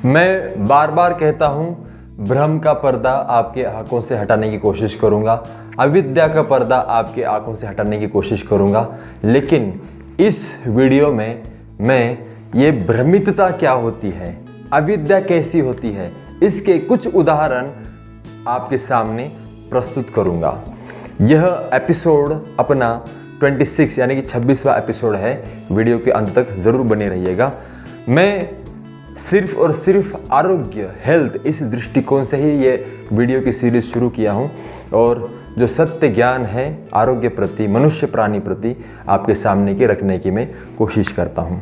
मैं बार बार कहता हूँ, भ्रम का पर्दा आपके आंखों से हटाने की कोशिश करूँगा, अविद्या का पर्दा आपके आंखों से हटाने की कोशिश करूँगा। लेकिन इस वीडियो में मैं ये भ्रमितता क्या होती है, अविद्या कैसी होती है, इसके कुछ उदाहरण आपके सामने प्रस्तुत करूँगा। यह एपिसोड अपना 26 यानी कि 26वां एपिसोड है। वीडियो के अंत तक ज़रूर बने रहिएगा। मैं सिर्फ और सिर्फ आरोग्य, हेल्थ, इस दृष्टिकोण से ही ये वीडियो की सीरीज शुरू किया हूँ और जो सत्य ज्ञान है आरोग्य प्रति, मनुष्य प्राणी प्रति आपके सामने के रखने की मैं कोशिश करता हूँ।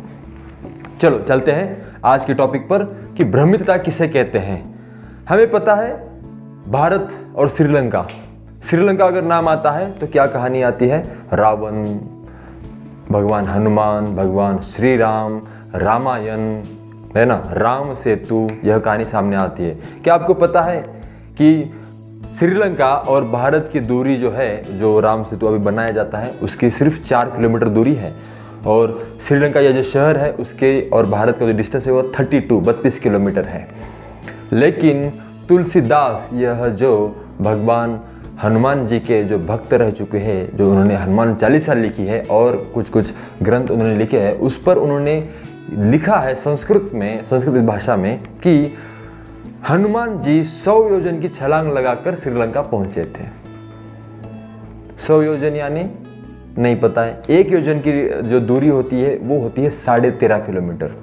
चलो चलते हैं आज के टॉपिक पर कि भ्रमितता किसे कहते हैं। हमें पता है भारत और श्रीलंका, श्रीलंका अगर नाम आता है तो क्या कहानी आती है? रावण, भगवान हनुमान, भगवान श्री राम, रामायण, है ना, राम सेतु, यह कहानी सामने आती है। क्या आपको पता है कि श्रीलंका और भारत की दूरी जो है, जो राम सेतु अभी बनाया जाता है, उसकी सिर्फ 4 किलोमीटर दूरी है। और श्रीलंका यह जो शहर है उसके और भारत का जो डिस्टेंस है वो 32 किलोमीटर है। लेकिन तुलसीदास, यह जो भगवान हनुमान जी के जो भक्त रह चुके हैं, जो उन्होंने हनुमान चालीसा लिखी है और कुछ कुछ ग्रंथ उन्होंने लिखे हैं, उस पर उन्होंने लिखा है संस्कृत में, संस्कृत भाषा में, कि हनुमान जी 100 योजन की छलांग लगाकर श्रीलंका पहुंचे थे। 100 योजन यानी नहीं पता है। 1 योजन की जो दूरी होती है वो होती है 13.5 किलोमीटर।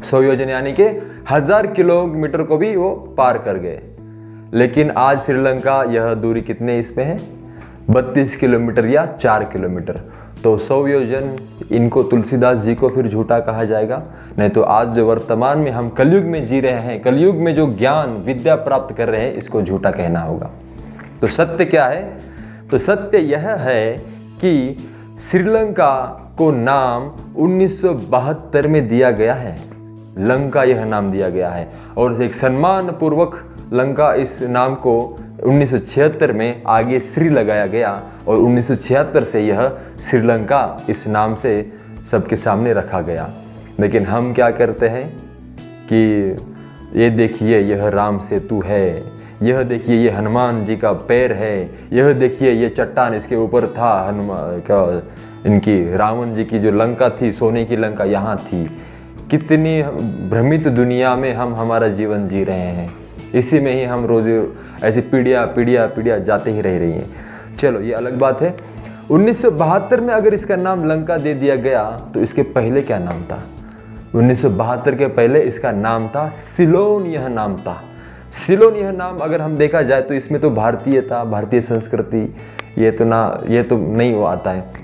100 योजन यानी कि 1000 किलोमीटर को भी वो पार कर गए। लेकिन आज श्रीलंका यह दूरी कितने इसमें है? 32 किलोमीटर या 4 किलोमीटर। तो 100 योजन, इनको तुलसीदास जी को फिर झूठा कहा जाएगा? नहीं तो आज जो वर्तमान में हम कलयुग में जी रहे हैं, कलयुग में जो ज्ञान विद्या प्राप्त कर रहे हैं, इसको झूठा कहना होगा। तो सत्य क्या है? तो सत्य यह है कि श्रीलंका को नाम 1972 में दिया गया है। लंका यह नाम दिया गया है और एक सम्मान पूर्वक लंका इस नाम को 1976 में आगे श्री लगाया गया और 1976 से यह श्रीलंका इस नाम से सबके सामने रखा गया। लेकिन हम क्या करते हैं कि ये देखिए यह राम सेतु है, यह देखिए ये हनुमान जी का पैर है, यह देखिए ये चट्टान इसके ऊपर था, हनुमान का, इनकी रावण जी की जो लंका थी, सोने की लंका यहाँ थी। कितनी भ्रमित दुनिया में हम हमारा जीवन जी रहे हैं। इसी में ही हम रोज ऐसी पीढ़ियाँ जाते ही रह रही हैं। चलो ये अलग बात है। 1972 में अगर इसका नाम लंका दे दिया गया तो इसके पहले क्या नाम था? 1972 के पहले इसका नाम था सिलोन। यह नाम था सिलोन। यह नाम अगर हम देखा जाए तो इसमें तो भारतीय था, भारतीय संस्कृति, ये तो नहीं वो आता है।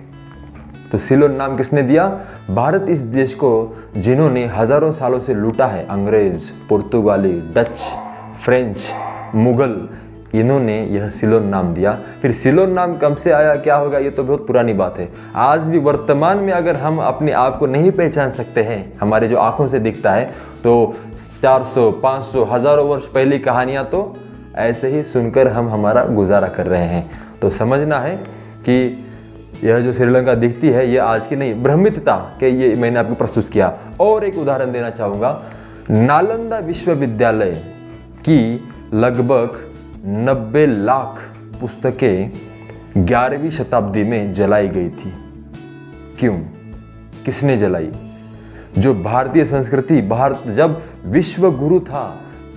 तो सिलोन नाम किसने दिया? भारत इस देश को जिन्होंने हजारों सालों से लूटा है, अंग्रेज, पुर्तगाली, डच, फ्रेंच, मुगल, इन्होंने यह सिलोन नाम दिया। फिर सिलोन नाम कब से आया, क्या होगा, ये तो बहुत पुरानी बात है। आज भी वर्तमान में अगर हम अपने आप को नहीं पहचान सकते हैं, हमारे जो आंखों से दिखता है, तो 400, 500, हजारों वर्ष पहली कहानियां तो ऐसे ही सुनकर हम हमारा गुजारा कर रहे हैं। तो समझना है कि यह जो श्रीलंका दिखती है ये आज की नहीं, भ्रमितता के ये मैंने आपको प्रस्तुत किया। और एक उदाहरण देना चाहूँगा। नालंदा विश्वविद्यालय की लगभग 90 लाख पुस्तकें 11वीं शताब्दी में जलाई गई थी। क्यों? किसने जलाई? जो भारतीय संस्कृति, भारत जब विश्व गुरु था,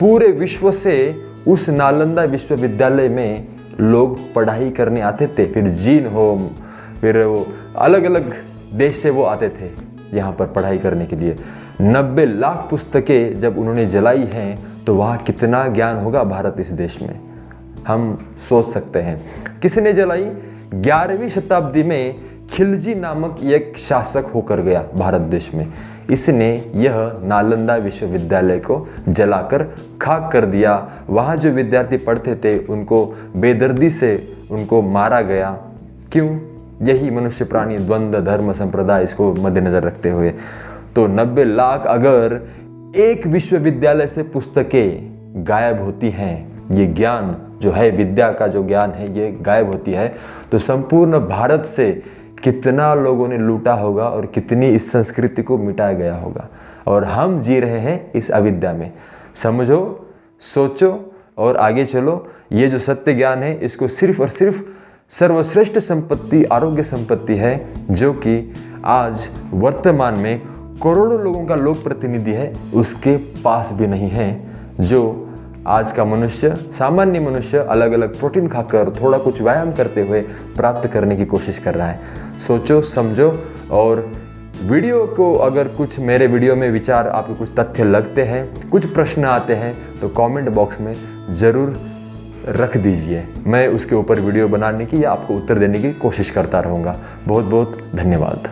पूरे विश्व से उस नालंदा विश्वविद्यालय में लोग पढ़ाई करने आते थे। फिर जीन हो, फिर वो अलग अलग देश से वो आते थे यहाँ पर पढ़ाई करने के लिए। 90 लाख पुस्तकें जब उन्होंने जलाई हैं तो वहाँ कितना ज्ञान होगा भारत इस देश में, हम सोच सकते हैं। किसने जलाई? 11वीं शताब्दी में खिलजी नामक एक शासक होकर गया भारत देश में। इसने यह नालंदा विश्वविद्यालय को जलाकर खाक कर दिया। वहाँ जो विद्यार्थी पढ़ते थे उनको बेदर्दी से उनको मारा गया। क्यों? यही मनुष्य प्राणी द्वंद्व, धर्म, संप्रदाय, इसको मद्देनजर रखते हुए। तो 90 लाख अगर एक विश्वविद्यालय से पुस्तकें गायब होती हैं, ये ज्ञान जो है, विद्या का जो ज्ञान है, ये गायब होती है, तो संपूर्ण भारत से कितना लोगों ने लूटा होगा और कितनी इस संस्कृति को मिटाया गया होगा। और हम जी रहे हैं इस अविद्या में। समझो, सोचो और आगे चलो। ये जो सत्य ज्ञान है इसको सिर्फ और सिर्फ सर्वश्रेष्ठ संपत्ति आरोग्य संपत्ति है, जो कि आज वर्तमान में करोड़ों लोगों का लोक प्रतिनिधि है, उसके पास भी नहीं है। जो आज का मनुष्य, सामान्य मनुष्य, अलग अलग प्रोटीन खाकर थोड़ा कुछ व्यायाम करते हुए प्राप्त करने की कोशिश कर रहा है। सोचो, समझो। और वीडियो को अगर कुछ मेरे वीडियो में विचार, आपको कुछ तथ्य लगते हैं, कुछ प्रश्न आते हैं, तो कमेंट बॉक्स में ज़रूर रख दीजिए। मैं उसके ऊपर वीडियो बनाने की या आपको उत्तर देने की कोशिश करता रहूँगा। बहुत बहुत धन्यवाद।